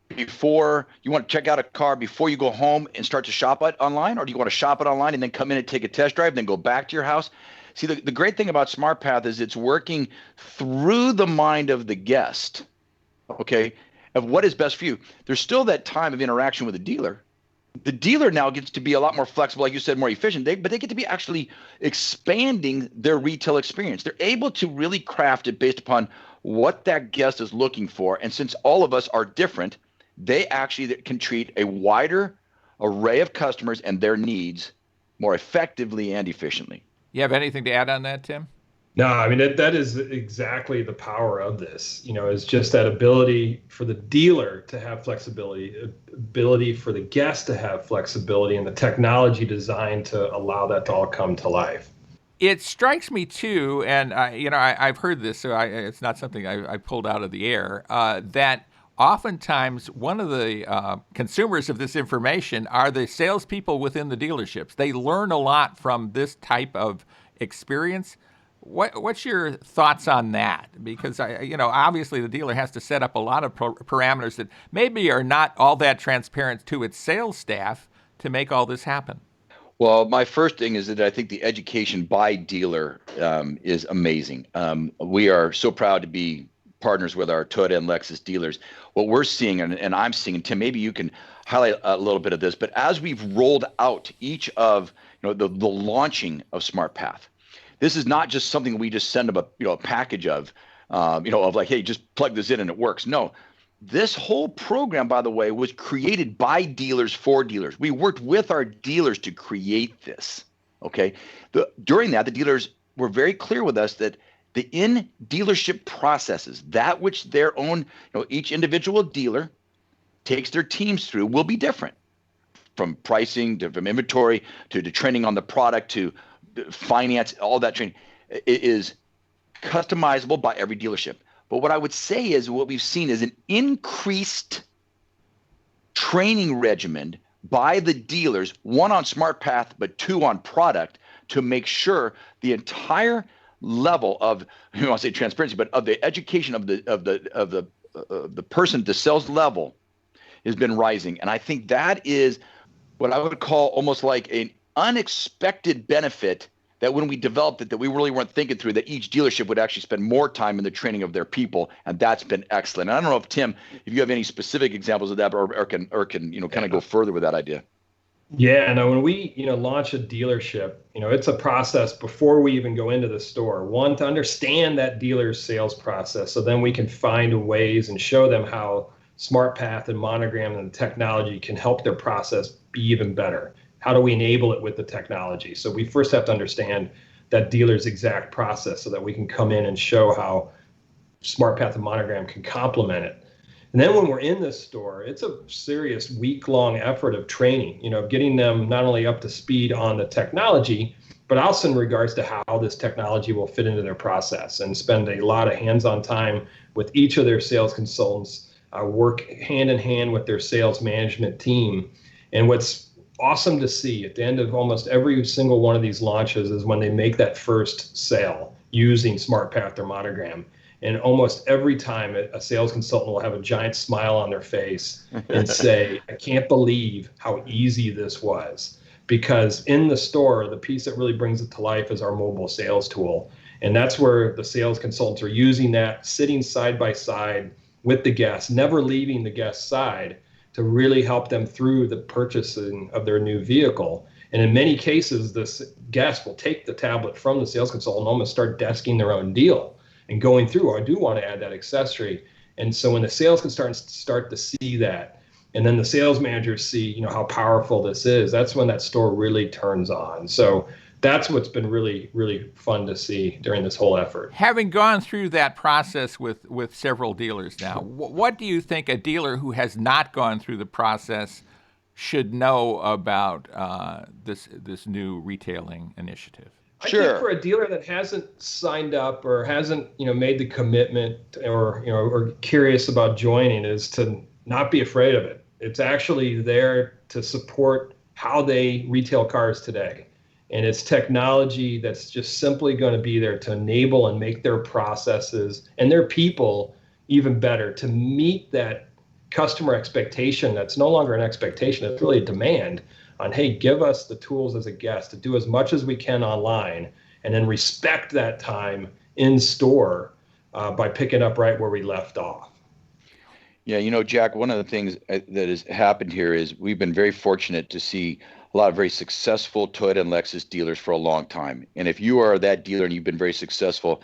before you want to check out a car before you go home and start to shop it online, or do you want to shop it online and then come in and take a test drive, then go back to your house? See, the great thing about SmartPath is it's working through the mind of the guest, okay, of what is best for you. There's still that time of interaction with the dealer. The dealer now gets to be a lot more flexible, like you said, more efficient, but they get to be actually expanding their retail experience. They're able to really craft it based upon what that guest is looking for. And since all of us are different, they actually can treat a wider array of customers and their needs more effectively and efficiently. You have anything to add on that, Tim? No, I mean, that is exactly the power of this, is just that ability for the dealer to have flexibility, ability for the guest to have flexibility, and the technology designed to allow that to all come to life. It strikes me too, and I've heard this, so it's not something I pulled out of the air, that oftentimes one of the consumers of this information are the salespeople within the dealerships. They learn a lot from this type of experience. What's your thoughts on that? Because obviously the dealer has to set up a lot of parameters that maybe are not all that transparent to its sales staff to make all this happen. Well, my first thing is that I think the education by dealer is amazing. We are so proud to be partners with our Toyota and Lexus dealers. What we're seeing, and I'm seeing, and Tim, maybe you can highlight a little bit of this, but as we've rolled out each of the launching of SmartPath, this is not just something we just send them a package of like, hey, just plug this in and it works. No, This whole program, by the way, was created by dealers for dealers. We worked with our dealers to create this. Okay. During that, the dealers were very clear with us that the in-dealership processes, that which their own, each individual dealer takes their teams through, will be different, from pricing to from inventory to training on the product to finance. All that training is customizable by every dealership. But what I would say is what we've seen is an increased training regimen by the dealers, one on SmartPath, but two on product, to make sure the entire level of, I don't want to say transparency, but of the education of the person at the sales level has been rising. And I think that is what I would call almost like an unexpected benefit, that when we developed it, that we really weren't thinking through, that each dealership would actually spend more time in the training of their people. And that's been excellent. And I don't know if Tim, if you have any specific examples of that, or can kind of go further with that idea. Yeah, no, when we, launch a dealership, it's a process before we even go into the store. One, to understand that dealer's sales process, so then we can find ways and show them how SmartPath and Monogram and the technology can help their process be even better. How do we enable it with the technology? So we first have to understand that dealer's exact process so that we can come in and show how SmartPath and Monogram can complement it. And then when we're in the store, it's a serious week-long effort of training, getting them not only up to speed on the technology, but also in regards to how this technology will fit into their process, and spend a lot of hands-on time with each of their sales consultants, work hand in hand with their sales management team. And what's awesome to see at the end of almost every single one of these launches is when they make that first sale using SmartPath or Monogram. And almost every time a sales consultant will have a giant smile on their face and say, I can't believe how easy this was. Because in the store, the piece that really brings it to life is our mobile sales tool. And that's where the sales consultants are using that, sitting side by side with the guests, never leaving the guest's side, to really help them through the purchasing of their new vehicle. And in many cases, this guest will take the tablet from the sales consultant and almost start desking their own deal and going through, I do want to add that accessory. And so when the sales consultants start to see that, and then the sales managers see, how powerful this is, that's when that store really turns on. So that's what's been really, really fun to see during this whole effort. Having gone through that process with several dealers now, what do you think a dealer who has not gone through the process should know about this new retailing initiative? I think for a dealer that hasn't signed up or hasn't, made the commitment, or curious about joining, is to not be afraid of it. It's actually there to support how they retail cars today. And it's technology that's just simply going to be there to enable and make their processes and their people even better, to meet that customer expectation that's no longer an expectation, it's really a demand on, hey, give us the tools as a guest to do as much as we can online, and then respect that time in store by picking up right where we left off. Yeah, Jack, one of the things that has happened here is we've been very fortunate to see a lot of very successful Toyota and Lexus dealers for a long time. And if you are that dealer and you've been very successful,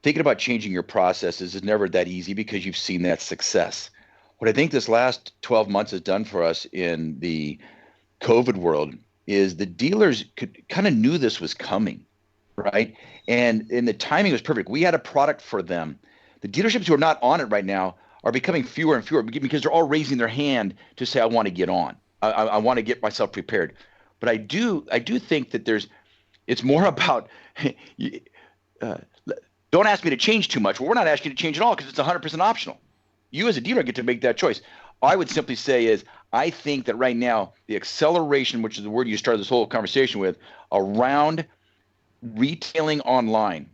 thinking about changing your processes is never that easy, because you've seen that success. What I think this last 12 months has done for us in the COVID world is the dealers kind of knew this was coming, right? And the timing was perfect. We had a product for them. The dealerships who are not on it right now are becoming fewer and fewer, because they're all raising their hand to say, I want to get on. I want to get myself prepared. But I do think that it's more about, don't ask me to change too much. Well, we're not asking you to change at all, because it's 100% optional. You as a dealer get to make that choice. I would simply say is, I think that right now, the acceleration, which is the word you started this whole conversation with, around retailing online,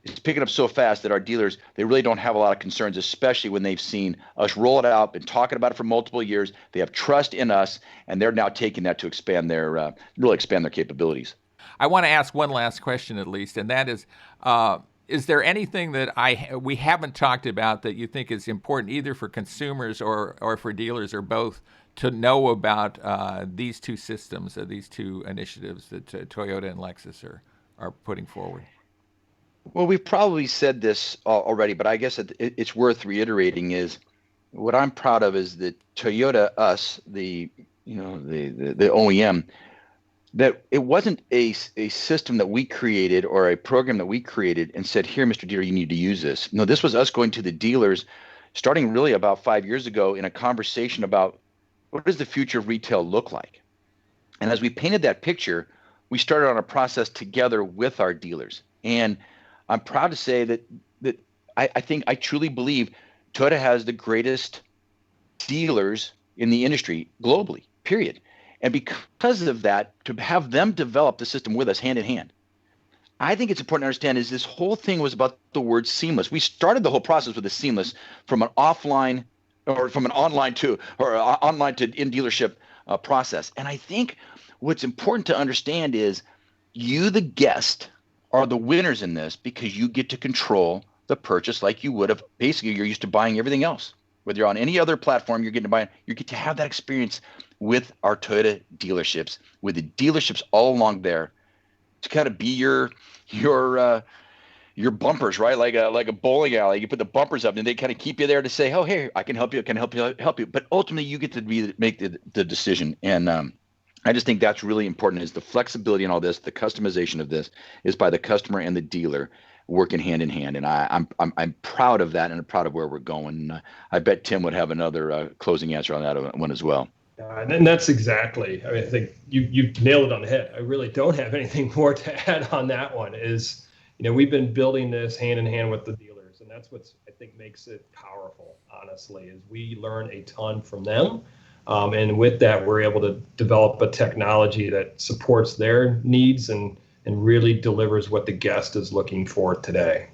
is picking up so fast that our dealers, they really don't have a lot of concerns, especially when they've seen us roll it out, been talking about it for multiple years. They have trust in us, and they're now taking that to expand their capabilities. I want to ask one last question at least, and that is there anything that we haven't talked about that you think is important, either for consumers or for dealers, or both, to know about these two systems, these two initiatives that Toyota and Lexus are putting forward? Well, we've probably said this already, but I guess it's worth reiterating, is what I'm proud of is that Toyota, us, the OEM, that it wasn't a system that we created or a program that we created and said, here, Mr. Dealer, you need to use this. No, this was us going to the dealers starting really about 5 years ago in a conversation about what does the future of retail look like? And as we painted that picture, we started on a process together with our dealers. And I'm proud to say that I truly believe Toyota has the greatest dealers in the industry globally, period. And because of that, to have them develop the system with us hand in hand, I think it's important to understand is this whole thing was about the word seamless. We started the whole process with the seamless from an offline or from an online to in dealership process. And I think what's important to understand is you, the guest, are the winners in this because you get to control the purchase like you would have. Basically, you're used to buying everything else. Whether you're on any other platform, you get to have that experience with our Toyota dealerships, with the dealerships all along there, to kind of be your bumpers, right? Like a bowling alley. You put the bumpers up, and they kind of keep you there to say, "Oh, hey, I can help you. But ultimately, you get to make the decision. And I just think that's really important. Is the flexibility in all this, the customization of this, is by the customer and the dealer working hand in hand, and I'm proud of that, and I'm proud of where we're going. I bet Tim would have another closing answer on that one as well. And that's exactly. I mean, I think you nailed it on the head. I really don't have anything more to add on that one. Is we've been building this hand in hand with the dealers, and that's what's I think makes it powerful. Honestly, is we learn a ton from them, and with that, we're able to develop a technology that supports their needs and really delivers what the guest is looking for today.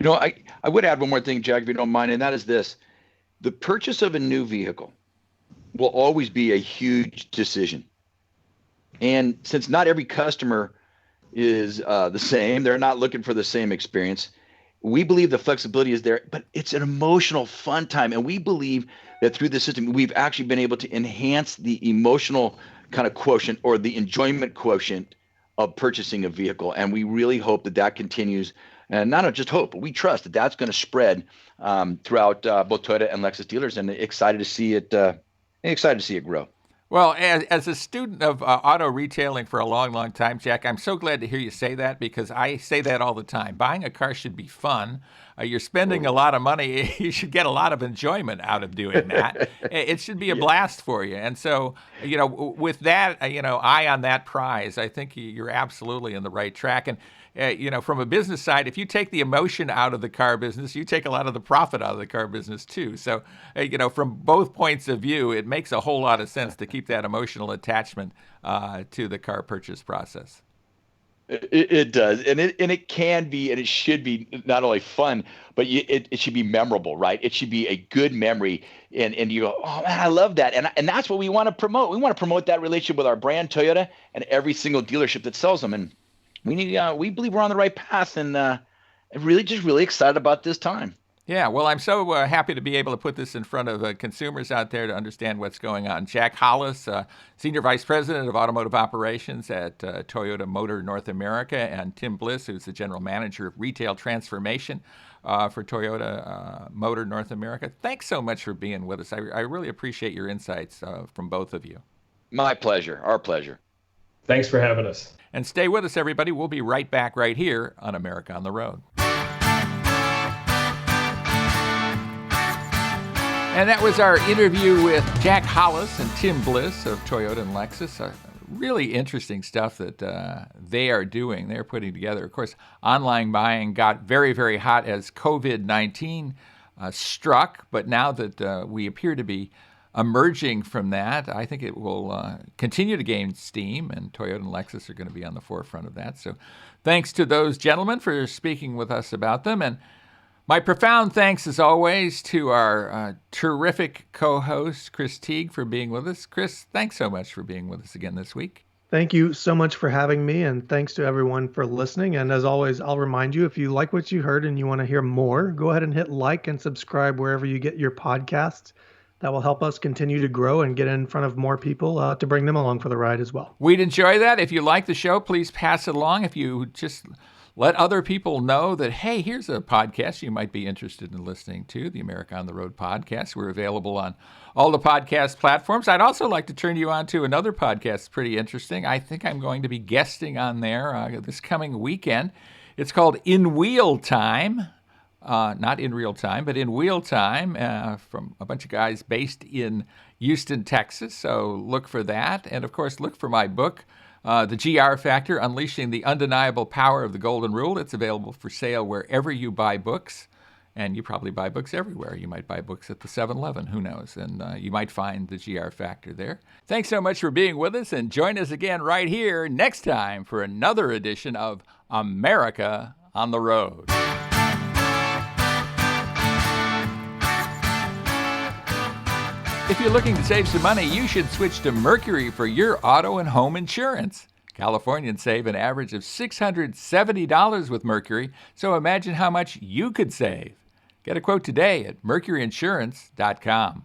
I would add one more thing, Jack, if you don't mind, and that is this. The purchase of a new vehicle will always be a huge decision. And since not every customer is the same, they're not looking for the same experience, we believe the flexibility is there, but it's an emotional, fun time. And we believe that through the system, we've actually been able to enhance the emotional kind of quotient or the enjoyment quotient of purchasing a vehicle. And we really hope that continues, and not just hope, but we trust that that's going to spread throughout both Toyota and Lexus dealers, and excited to see it grow. Well, as a student of auto retailing for a long, long time, Jack, I'm so glad to hear you say that, because I say that all the time. Buying a car should be fun. You're spending a lot of money. You should get a lot of enjoyment out of doing that. It should be a blast for you. And so, with that, eye on that prize, I think you're absolutely in the right track. And, from a business side, if you take the emotion out of the car business, you take a lot of the profit out of the car business too. So, from both points of view, it makes a whole lot of sense to keep that emotional attachment to the car purchase process. It does, and it can be, and it should be not only fun, but it should be memorable, right? It should be a good memory, and you go, oh man, I love that, and that's what we want to promote. We want to promote that relationship with our brand Toyota and every single dealership that sells them, and we believe we're on the right path, and really excited about this time. Yeah, well, I'm so happy to be able to put this in front of consumers out there to understand what's going on. Jack Hollis, Senior Vice President of Automotive Operations at Toyota Motor North America, and Tim Bliss, who's the General Manager of Retail Transformation for Toyota Motor North America. Thanks so much for being with us. I really appreciate your insights from both of you. My pleasure. Our pleasure. Thanks for having us. And stay with us, everybody. We'll be right back right here on America on the Road. And that was our interview with Jack Hollis and Tim Bliss of Toyota and Lexus. Really interesting stuff that they are doing. They're putting together. Of course, online buying got very, very hot as COVID-19 struck. But now that we appear to be emerging from that, I think it will continue to gain steam, and Toyota and Lexus are going to be on the forefront of that. So thanks to those gentlemen for speaking with us about them. And my profound thanks, as always, to our terrific co-host, Chris Teague, for being with us. Chris, thanks so much for being with us again this week. Thank you so much for having me, and thanks to everyone for listening. And as always, I'll remind you, if you like what you heard and you want to hear more, go ahead and hit like and subscribe wherever you get your podcasts. That will help us continue to grow and get in front of more people to bring them along for the ride as well. We'd enjoy that. If you like the show, please pass it along. If you just let other people know that, hey, here's a podcast you might be interested in listening to, the America on the Road podcast. We're available on all the podcast platforms. I'd also like to turn you on to another podcast that's pretty interesting. I think I'm going to be guesting on there this coming weekend. It's called In Wheel Time. Not in real time, but in wheel time, from a bunch of guys based in Houston, Texas. So look for that. And of course, look for my book, The GR Factor, Unleashing the Undeniable Power of the Golden Rule. It's available for sale wherever you buy books. And you probably buy books everywhere. You might buy books at the 7-Eleven, who knows? And you might find the GR Factor there. Thanks so much for being with us, and join us again right here next time for another edition of America on the Road. If you're looking to save some money, you should switch to Mercury for your auto and home insurance. Californians save an average of $670 with Mercury, so imagine how much you could save. Get a quote today at mercuryinsurance.com.